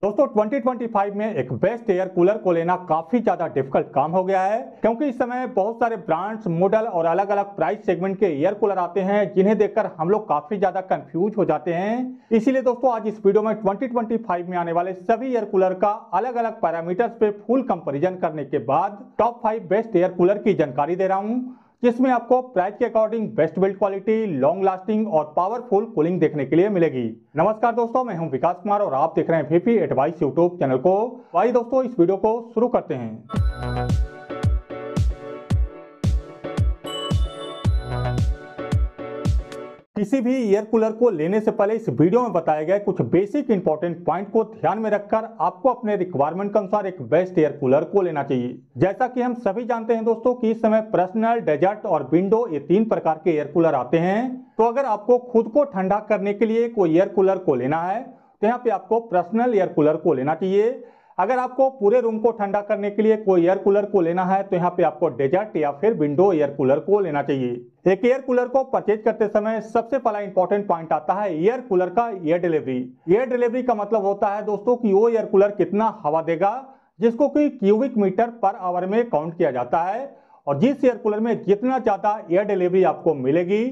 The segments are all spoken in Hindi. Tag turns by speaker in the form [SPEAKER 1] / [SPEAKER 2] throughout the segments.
[SPEAKER 1] दोस्तों 2025 में एक बेस्ट एयर कूलर को लेना काफी ज्यादा डिफिकल्ट काम हो गया है, क्योंकि इस समय बहुत सारे ब्रांड्स, मॉडल और अलग अलग प्राइस सेगमेंट के एयर कूलर आते हैं जिन्हें देखकर हम लोग काफी ज्यादा कंफ्यूज हो जाते हैं। इसीलिए दोस्तों आज इस वीडियो में 2025 में आने वाले सभी एयर कूलर का अलग अलग पैरामीटर्स पे फुल कंपेरिजन करने के बाद टॉप 5 बेस्ट एयर कूलर की जानकारी दे रहा हूँ, जिसमें आपको प्राइस के according best build quality, long lasting और पावरफुल कूलिंग देखने के लिए मिलेगी। नमस्कार दोस्तों, मैं हूं विकास कुमार और आप देख रहे हैं वीपी एडवाइस यूट्यूब चैनल को। आइए दोस्तों इस वीडियो को शुरू करते हैं। किसी भी एयर कूलर को लेने से पहले इस वीडियो में बताए गए कुछ बेसिक इंपॉर्टेंट पॉइंट को ध्यान में रखकर आपको अपने रिक्वायरमेंट के अनुसार एक बेस्ट एयर कूलर को लेना चाहिए। जैसा कि हम सभी जानते हैं दोस्तों कि इस समय पर्सनल, डेजर्ट और विंडो ये 3 प्रकार के एयर कूलर आते हैं। तो अगर आपको खुद को ठंडा करने के लिए कोई एयर कूलर को लेना है तो यहाँ पे आपको पर्सनल एयर कूलर को लेना चाहिए। अगर आपको पूरे रूम को ठंडा करने के लिए कोई एयर कूलर को लेना है तो यहाँ पे आपको डेजर्ट या फिर विंडो एयर कूलर को लेना चाहिए। एक एयर कूलर को परचेज करते समय सबसे पहला इंपॉर्टेंट पॉइंट आता है एयर कूलर का एयर डिलीवरी। एयर डिलीवरी का मतलब होता है दोस्तों कि वो एयर कूलर कितना हवा देगा, जिसको कि क्यूबिक मीटर पर आवर में काउंट किया जाता है। और जिस एयर कूलर में जितना ज्यादा एयर डिलीवरी आपको मिलेगी,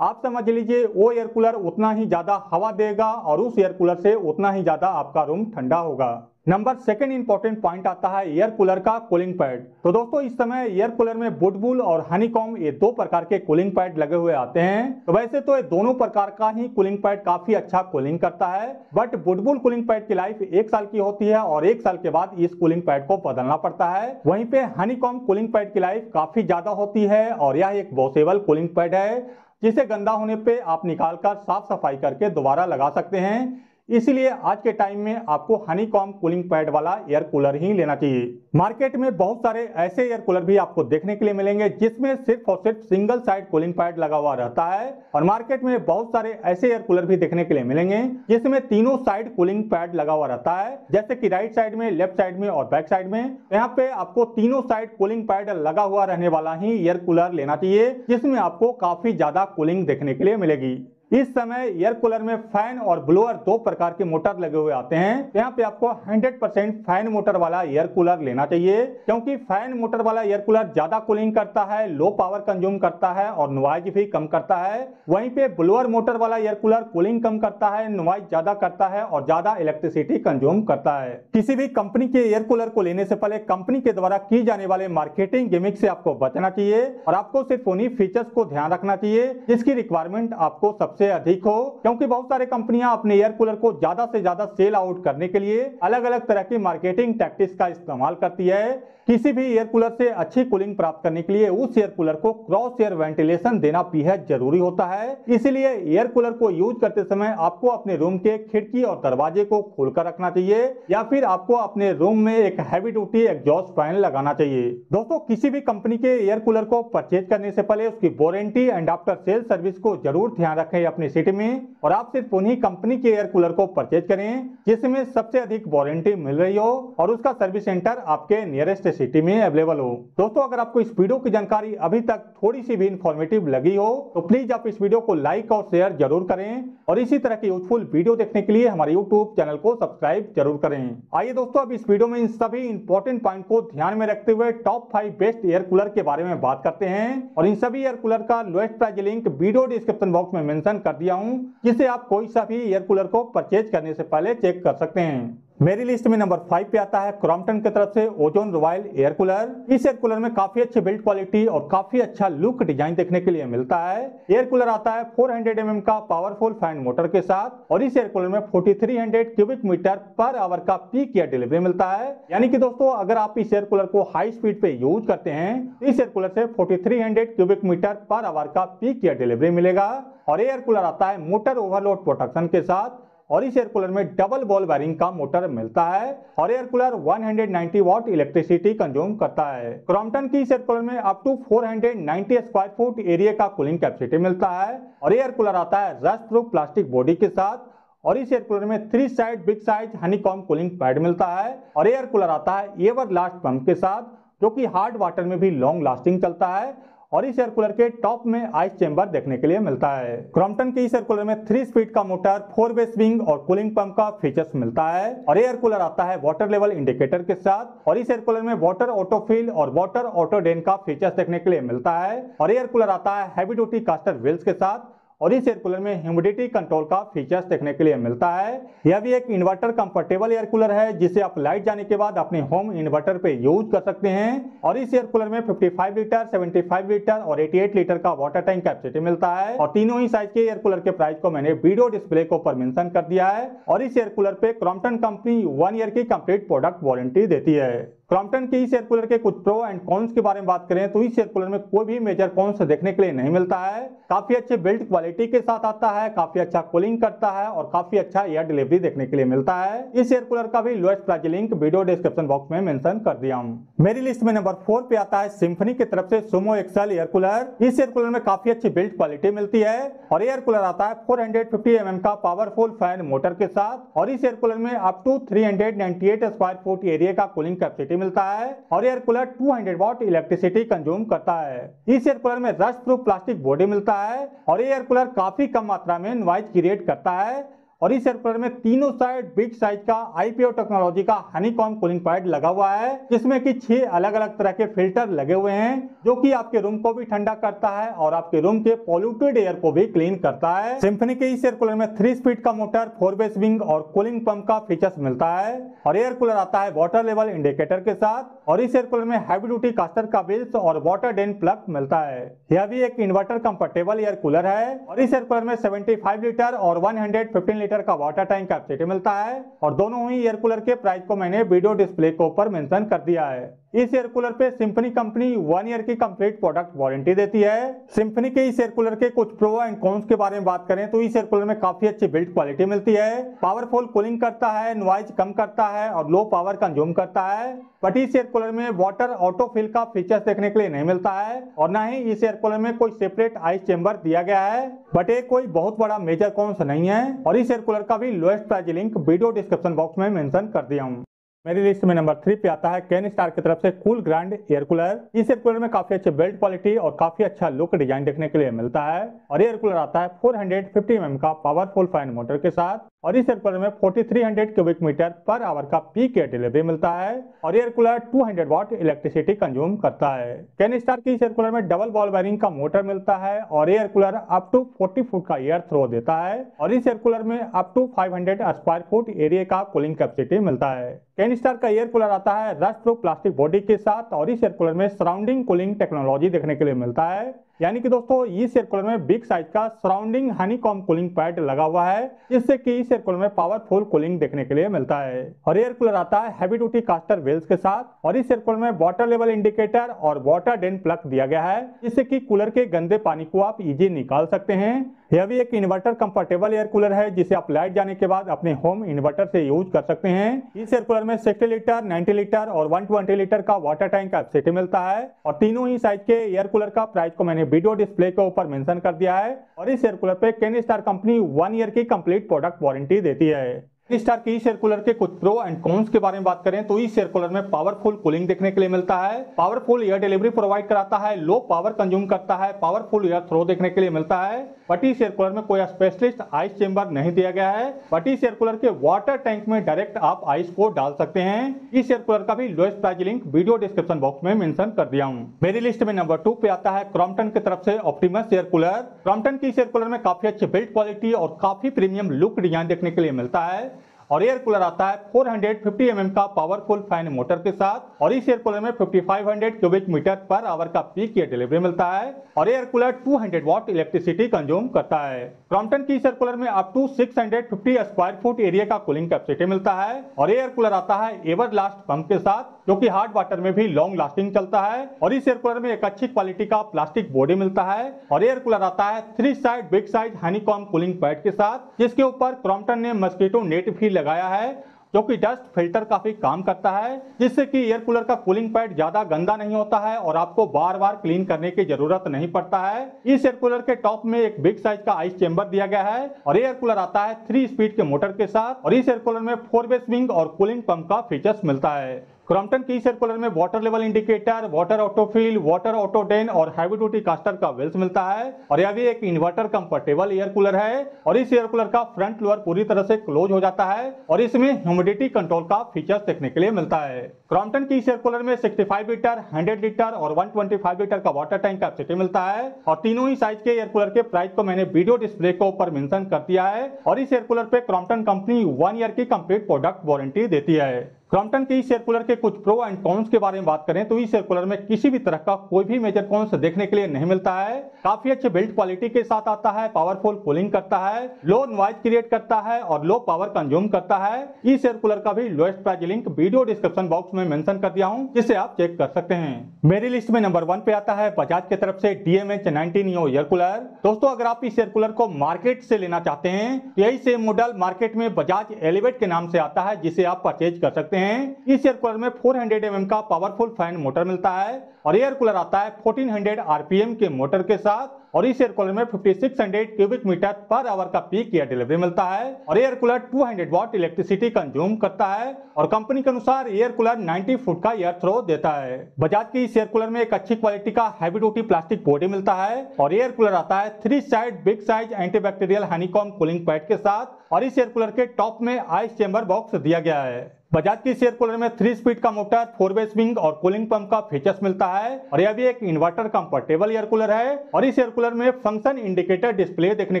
[SPEAKER 1] आप समझ लीजिए वो एयर कूलर उतना ही ज्यादा हवा देगा और उस एयर कूलर से उतना ही ज्यादा आपका रूम ठंडा होगा। नंबर सेकंड इंपॉर्टेंट पॉइंट आता है एयर कूलर का कूलिंग पैड। तो दोस्तों इस समय एयर कूलर में बुलबुल और हनीकॉम्ब ये 2 प्रकार के कूलिंग पैड लगे हुए आते हैं। तो वैसे तो ये दोनों प्रकार का ही कूलिंग पैड काफी अच्छा कूलिंग करता है, बट बुलबुल कूलिंग पैड की लाइफ 1 साल की होती है और 1 साल के बाद इस कूलिंग पैड को बदलना पड़ता है। वहीं पे हनीकॉम्ब कूलिंग पैड की लाइफ काफी ज्यादा होती है और यह एक वॉशेबल कूलिंग पैड है, जिसे गंदा होने पे आप निकालकर साफ सफाई करके दोबारा लगा सकते हैं। इसलिए आज के टाइम में आपको हनीकॉम्ब कूलिंग पैड वाला एयर कूलर ही लेना चाहिए। मार्केट में बहुत सारे ऐसे एयर कूलर भी आपको देखने के लिए मिलेंगे जिसमें सिर्फ और सिर्फ सिंगल साइड कूलिंग पैड लगा हुआ रहता है, और मार्केट में बहुत सारे ऐसे एयर कूलर भी देखने के लिए मिलेंगे जिसमें तीनों साइड कूलिंग पैड लगा हुआ रहता है, जैसे कि राइट साइड में, लेफ्ट साइड में और बैक साइड में। यहाँ पे आपको तीनों साइड कूलिंग पैड लगा हुआ रहने वाला ही एयर कूलर लेना चाहिए, जिसमें आपको काफी ज्यादा कूलिंग देखने के लिए मिलेगी। इस समय एयर कूलर में फैन और ब्लोअर 2 प्रकार के मोटर लगे हुए आते हैं। यहाँ पे आपको 100% फैन मोटर वाला एयर कूलर लेना चाहिए, क्योंकि फैन मोटर वाला एयर कूलर ज्यादा कूलिंग करता है, लो पावर कंज्यूम करता है और नॉइज भी कम करता है। वहीं पे ब्लोअर मोटर वाला एयर कूलर कूलिंग कम करता है, नॉइज ज्यादा करता है और ज्यादा इलेक्ट्रिसिटी कंज्यूम करता है। किसी भी कंपनी के एयर कूलर को लेने से पहले कंपनी के द्वारा की जाने वाले मार्केटिंग गिमिक से आपको बचना चाहिए और आपको सिर्फ उन्हीं फीचर्स को ध्यान रखना चाहिए जिसकी रिक्वायरमेंट आपको सबसे अधिक हो, क्योंकि बहुत सारे कंपनियां अपने एयर कूलर को ज्यादा से ज्यादा सेल आउट करने के लिए अलग अलग तरह की मार्केटिंग टैक्टिक्स का इस्तेमाल करती है। किसी भी एयर कूलर से अच्छी कूलिंग प्राप्त करने के लिए उस एयर कूलर को क्रॉस एयर वेंटिलेशन देना बेहद जरूरी होता है। इसलिए एयर कूलर को यूज करते समय आपको अपने रूम के खिड़की और दरवाजे को खोलकर रखना चाहिए या फिर आपको अपने रूम में एक हैवी ड्यूटी एग्जॉस्ट फैन लगाना चाहिए। दोस्तों किसी भी कंपनी के एयर कूलर को परचेज करने से पहले उसकी warranty and after sale service को जरूर ध्यान रखें अपनी सिटी में, और आप सिर्फ उन्हीं कंपनी के एयर कूलर को परचेज करें जिसमें सबसे अधिक वारंटी मिल रही हो और उसका सर्विस सेंटर आपके नियरेस्ट सिटी में अवेलेबल हो। दोस्तों अगर आपको इस वीडियो की जानकारी अभी तक थोड़ी सी भी इंफॉर्मेटिव लगी हो तो प्लीज आप इस वीडियो को लाइक और शेयर जरूर करें, और इसी तरह की यूजफुल वीडियो देखने के लिए हमारे यूट्यूब चैनल को सब्सक्राइब जरूर करें। आइए दोस्तों अब इस वीडियो में इन सभी इंपॉर्टेंट पॉइंट को ध्यान में रखते हुए टॉप 5 बेस्ट एयर कूलर के बारे में बात करते हैं, और इन सभी एयर कूलर का lowest price link video description box में मेंशन कर दिया हूं, जिसे आप कोई सा भी एयर कूलर को परचेज करने से पहले चेक कर सकते हैं। मेरी लिस्ट में नंबर 5 पे आता है क्रॉम्पटन की तरफ से ओजोन रॉयल एयर कूलर। इस एयर कूलर में काफी अच्छी बिल्ड क्वालिटी और काफी अच्छा लुक डिजाइन देखने के लिए मिलता है। एयर कूलर आता है 400 mm का पावरफुल फैन मोटर के साथ, और इस एयर कूलर में 4300 क्यूबिक मीटर पर आवर का पीक एयर डिलीवरी मिलता है। यानी कि दोस्तों अगर आप इस एयर कूलर को हाई स्पीड पे यूज करते हैं तो इस एयर कूलर से 4300 क्यूबिक मीटर पर आवर का पीक एयर डिलीवरी मिलेगा। और एयर कूलर आता है मोटर ओवरलोड प्रोटेक्शन के साथ, और इस एयर कूलर में डबल बॉल वायरिंग का मोटर मिलता है, और air cooler 190 watt electricity consume करता है। क्रॉम्पटन की इस एयर कूलर में up to 490 square foot area का कूलिंग कैपेसिटी मिलता है, और एयर कूलर आता है रस्ट प्रूफ प्लास्टिक बॉडी के साथ, और इस एयर कूलर में 3 side big size honeycomb cooling pad मिलता है, और एयर कूलर आता है एवर लास्ट पंप के साथ, जो कि हार्ड वाटर में भी लॉन्ग लास्टिंग चलता है, और इस एयर कूलर के टॉप में आइस चेंबर देखने के लिए मिलता है। क्रॉम्पटन के इस एयर कूलर में 3 स्पीड का मोटर, 4 वे स्विंग और कूलिंग पंप का फीचर्स मिलता है और एयर कूलर आता है वाटर लेवल इंडिकेटर के साथ और इस एयर कूलर में वाटर ऑटोफिल और वाटर ऑटो ड्रेन का फीचर्स देखने के लिए मिलता है और एयर कूलर आता है हैवी ड्यूटी कास्टर व्हील्स के साथ और इस एयर कूलर में ह्यूमिडिटी कंट्रोल का फीचर्स देखने के लिए मिलता है। यह भी एक इन्वर्टर कंफर्टेबल एयर कूलर है जिसे आप लाइट जाने के बाद अपने होम इन्वर्टर पे यूज कर सकते हैं और इस एयर कूलर में 55 लीटर, 75 लीटर और 88 लीटर का वाटर टैंक कैपेसिटी मिलता है और तीनों ही साइज के एयर कूलर के प्राइस को मैंने वीडियो डिस्प्ले के ऊपर मेंशन कर दिया है और इस एयर कूलर पे क्रॉम्पटन कंपनी 1 ईयर की कंप्लीट प्रोडक्ट वारंटी देती है। क्रॉम्पटन के इस एयर कूलर के कुछ प्रो एंड कॉन्स के बारे में बात करें तो इस एयर कूलर में कोई भी मेजर कॉन्स देखने के लिए नहीं मिलता है। काफी अच्छे बिल्ड क्वालिटी के साथ आता है, काफी अच्छा कूलिंग करता है और काफी अच्छा एयर डिलीवरी देखने के लिए मिलता है। इस एयर कूलर का भी lowest price link video description box में मेंशन कर दिया हूँ। मेरी लिस्ट में नंबर 4 पे आता है सिम्फनी की तरफ से सुमो एक्सेल एयर कूलर। इस एयर कूलर में काफी अच्छी बिल्ड क्वालिटी मिलती है और एयर कूलर आता है 450 mm का पावरफुल फैन मोटर के साथ और इस एयर कूलर में up to 398 square foot area का कूलिंग कैपेसिटी मिलता है और air cooler 200 watt electricity consume करता है। इस एयर कूलर में रस्ट प्रूफ प्लास्टिक बॉडी मिलता है और एयर कूलर काफी कम मात्रा में नॉइज क्रिएट करता है और इस एयर कूलर में तीनों साइड बिग साइज का IPO टेक्नोलॉजी का हनीकॉम्ब कूलिंग पैड लगा हुआ है जिसमें कि 6 अलग अलग तरह के फिल्टर लगे हुए हैं जो कि आपके रूम को भी ठंडा करता है और आपके रूम के पॉल्यूटेड एयर को भी क्लीन करता है। सिम्फनी के इस एयर कूलर में 3 स्पीड का मोटर, 4 वे स्विंग और कूलिंग पंप का फीचर्स मिलता है और एयर कूलर आता है वाटर लेवल इंडिकेटर के साथ और इस एयर कूलर में हैवी ड्यूटी कास्टर का व्हील्स और वाटर ड्रेन प्लग मिलता है। यह भी एक इन्वर्टर कंफर्टेबल एयर कूलर है और इस एयर कूलर में 75 लीटर और 115 लीटर का वाटर टैंक कैपेसिटी मिलता है और दोनों ही एयर कूलर के प्राइस को मैंने वीडियो डिस्प्ले के ऊपर मेंशन कर दिया है। इस एयर कूलर पे सिम्फनी कंपनी 1 ईयर की कंप्लीट प्रोडक्ट वारंटी देती है। सिम्फनी के इस एयर कूलर के कुछ प्रो एंड कॉन्स के बारे में बात करें तो इस एयर कूलर में काफी अच्छी बिल्ड क्वालिटी मिलती है, पावरफुल कूलिंग करता है, नॉइज कम करता है और लो पावर कंज्यूम करता है। बट इस एयर कूलर में वाटर ऑटोफिल का फीचर्स देखने के लिए नहीं मिलता है और न ही इस एयर कूलर में कोई सेपरेट आइस चेंबर दिया गया है। बट ये कोई बहुत बड़ा मेजर कॉन्स नहीं है और इस एयर कूलर का भी lowest price link video description box में मेंशन कर दिया हूँ। मेरी लिस्ट में नंबर 3 पे आता है कैन स्टार की तरफ से कूल ग्रैंड एयर कूलर। इस एयर कूलर में काफी अच्छे बिल्ड क्वालिटी और काफी अच्छा लुक डिजाइन देखने के लिए मिलता है और एयर कूलर आता है 450 mm का पावरफुल फैन मोटर के साथ और इस एयर कूलर में 4300 क्यूबिक मीटर पर आवर का पीक एयर डिलीवरी मिलता है और air cooler 200 watt electricity consume करता है। कैन स्टार की इस एयर कूलर में डबल बॉल बेयरिंग का मोटर मिलता है और air cooler up to 40 foot का एयर थ्रो देता है और इस एयर कूलर में up to 500 square foot area का कूलिंग कैपेसिटी मिलता है। कैन स्टार का एयर कूलर आता है रस्ट प्रूफ प्लास्टिक बॉडी के साथ और इस एयर कूलर में सराउंडिंग कूलिंग टेक्नोलॉजी देखने के लिए मिलता है, यानी कि दोस्तों इस एयर कूलर में बिग साइज का सराउंडिंग हनीकॉम्ब कूलिंग पैड लगा हुआ है जिससे कि इस एयर कूलर में पावरफुल कूलिंग देखने के लिए मिलता है और एयर कूलर आता है हैवी ड्यूटी कास्टर व्हील्स के साथ और इस एयर कूलर में वाटर लेवल इंडिकेटर और वाटर ड्रेन प्लग दिया गया है जिससे कि कूलर के गंदे पानी को आप इजी निकाल सकते हैं। यह भी एक इन्वर्टर कंफर्टेबल एयर कूलर है जिसे आप लाइट जाने के बाद अपने होम इन्वर्टर से यूज कर सकते हैं। इस एयर कूलर में 60 लीटर, 90 लीटर और 120 लीटर का वाटर टैंक कैपेसिटी मिलता है और तीनों ही साइज के एयर कूलर का प्राइस को मैंने वीडियो डिस्प्ले के ऊपर मेंशन कर दिया है और इस एयर कूलर पे कैन स्टार कंपनी 1 ईयर की कंप्लीट प्रोडक्ट वारंटी देती है। स्टार की इस एयर कूलर के कुछ प्रो एंड कॉन्स के बारे में बात करें तो इस एयर कूलर में पावरफुल कूलिंग देखने के लिए मिलता है, पावरफुल एयर डिलीवरी प्रोवाइड कराता है, लो पावर कंज्यूम करता है, पावरफुल एयर थ्रो देखने के लिए मिलता है। बट इस एयर कूलर में कोई स्पेशलिस्ट आइस चेंबर नहीं दिया गया है, बट इस एयर कूलर के वाटर टैंक में डायरेक्ट आप आइस को डाल सकते हैं। इस एयर कूलर का भी lowest price link video description box में मेंशन कर दिया हूं। मेरी लिस्ट में नंबर 2 पे आता है क्रॉम्पटन की तरफ से ऑप्टिमस एयर कूलर। क्रॉम्पटन की इस एयर कूलर में काफी अच्छी बिल्ड क्वालिटी और काफी प्रीमियम लुक डिजाइन देखने के लिए मिलता है और एयर कूलर आता है 450 mm का पावरफुल फैन मोटर के साथ और इस एयर कूलर में 5500 क्यूबिक मीटर पर आवर का पीक एयर डिलीवरी मिलता है और air cooler 200 watt electricity consume करता है। क्रॉम्पटन की इस एयर कूलर में up to 650 square foot area का कूलिंग कैपेसिटी मिलता है और एयर कूलर आता है एवरलास्ट पंप के साथ जो कि हार्ड वाटर में भी लॉन्ग लास्टिंग चलता है और इस एयर कूलर में एक अच्छी क्वालिटी का प्लास्टिक बॉडी मिलता है और एयर कूलर आता है 3 side big size honeycomb cooling pad के साथ जिसके ऊपर क्रॉम्पटन ने मस्कीटो नेट भी लगाया है जो कि डस्ट फिल्टर काफी काम करता है जिससे कि एयर कूलर का कूलिंग पैड ज्यादा गंदा नहीं होता है और आपको बार बार क्लीन करने की जरूरत नहीं पड़ता है। इस एयर कूलर के टॉप में एक बिग साइज का आइस चेंबर दिया गया है और एयर कूलर आता है 3 स्पीड के मोटर के साथ और इस एयर कूलर में 4 वे स्विंग और कूलिंग पंप का फीचर्स मिलता है। क्रॉम्पटन की एयर कूलर में water level indicator, water autofill, water auto drain और हैवी ड्यूटी कास्टर का वेल्स मिलता है और यह भी एक इन्वर्टर कंफर्टेबल एयर कूलर है और इस एयर कूलर का फ्रंट लोअर पूरी तरह से क्लोज हो जाता है और इसमें ह्यूमिडिटी कंट्रोल का फीचर्स देखने के लिए मिलता है। क्रॉम्पटन की एयर कूलर में 65 लीटर, 100 लीटर और 125 लीटर का वाटर टैंक कैपेसिटी मिलता है और तीनों ही साइज के एयर कूलर के प्राइस को मैंने वीडियो डिस्प्ले के ऊपर मेंशन कर दिया है और इस एयर कूलर पे क्रॉम्पटन कंपनी 1 ईयर की कंप्लीट प्रोडक्ट वारंटी देती है। क्रॉम्पटन के इस एयर कूलर के कुछ प्रो एंड कॉन्स के बारे में बात करें तो इस एयर कूलर में किसी भी तरह का कोई भी मेजर कॉन्स देखने के लिए नहीं मिलता है। काफी अच्छे बिल्ड क्वालिटी के साथ आता है, पावरफुल कूलिंग करता है, लो नॉइज क्रिएट करता है और लो पावर कंज्यूम करता है। इस एयर कूलर का भी lowest price link video description box में मेंशन कर दिया हूं, जिसे आप चेक कर सकते हैं। मेरी लिस्ट में नंबर 1 पे आता है बजाज की तरफ से DMH90 नियो एयर कूलर। दोस्तों, अगर आप इस एयर कूलर को मार्केट से लेना चाहते हैं तो यही सेम मॉडल मार्केट में बजाज एलिवेट के नाम से आता है, जिसे आप परचेज कर सकते हैं। इस एयर कूलर में 400 mm का पावरफुल फैन मोटर मिलता है और एयर कूलर आता है 1400 RPM के मोटर के साथ और इस एयर कूलर में 5600 क्यूबिक मीटर पर आवर का पीक एयर डिलीवरी मिलता है और air cooler 200 watt electricity consume करता है और कंपनी के अनुसार एयर कूलर 90 फुट का एयर थ्रो देता है। बजाज की इस एयर कूलर में एक अच्छी क्वालिटी का हैवी ड्यूटी प्लास्टिक बॉडी मिलता है और एयर कूलर आता है 3 side big size antibacterial honeycomb cooling pad के साथ और इस एयर कूलर के टॉप में आइस चेंबर बॉक्स दिया गया है। बजाज की इस एयर कूलर में 3 स्पीड का मोटर, 4 वे स्विंग और कूलिंग पंप का फीचर्स मिलता है और यह भी एक इन्वर्टर कंफर्टेबल एयर कूलर है और इस एयर कूलर में फंक्शन इंडिकेटर डिस्प्ले देखने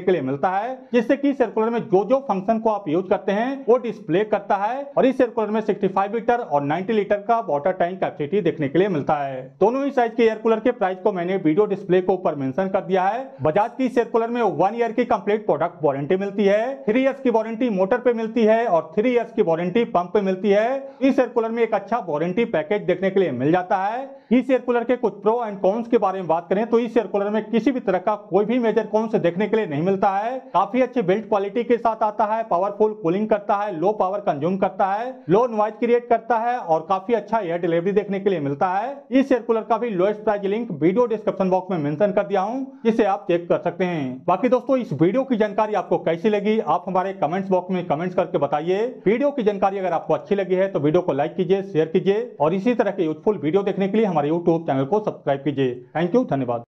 [SPEAKER 1] के लिए मिलता है, जिससे कि इस एयर कूलर में जो फंक्शन को आप यूज करते हैं वो डिस्प्ले करता है और इस एयर कूलर में 65 लीटर और 90 लीटर का वाटर टैंक कैपेसिटी देखने के लिए मिलता है। दोनों ही साइज के एयर कूलर के प्राइस को मैंने वीडियो डिस्प्ले के ऊपर मेंशन कर दिया है। बजाज की इस एयर कूलर में 1 ईयर की कंप्लीट प्रोडक्ट वारंटी मिलती है, 3 इयर्स की वारंटी मोटर पे मिलती है और 3 इयर्स की वारंटी पंप पे मिलती है। इस एयर कूलर में एक अच्छा वारंटी पैकेज देखने के लिए मिल जाता है। इस एयर कूलर के कुछ प्रो एंड कॉन्स के बारे में बात करें तो इस एयर कूलर में किसी भी तरह का कोई भी मेजर कॉन्स देखने के लिए नहीं मिलता है। काफी अच्छे बिल्ड क्वालिटी के साथ आता है, पावरफुल कूलिंग करता है, लो पावर कंज्यूम करता है, लो नॉइज क्रिएट करता है और काफी अच्छा एयर डिलीवरी देखने के लिए मिलता है। इस एयर कूलर का भी lowest price link video description box में मेंशन कर दिया हूं, जिसे आप चेक कर सकते हैं। बाकी दोस्तों, इस वीडियो की जानकारी आपको कैसी लगी आप हमारे कमेंट्स बॉक्स में कमेंट्स करके बताइए। वीडियो की जानकारी अगर आपको अच्छी लगी है तो वीडियो को लाइक कीजिए, शेयर कीजिए और इसी तरह के यूजफुल वीडियो देखने के लिए हमारे YouTube चैनल को सब्सक्राइब कीजिए। थैंक यू, धन्यवाद।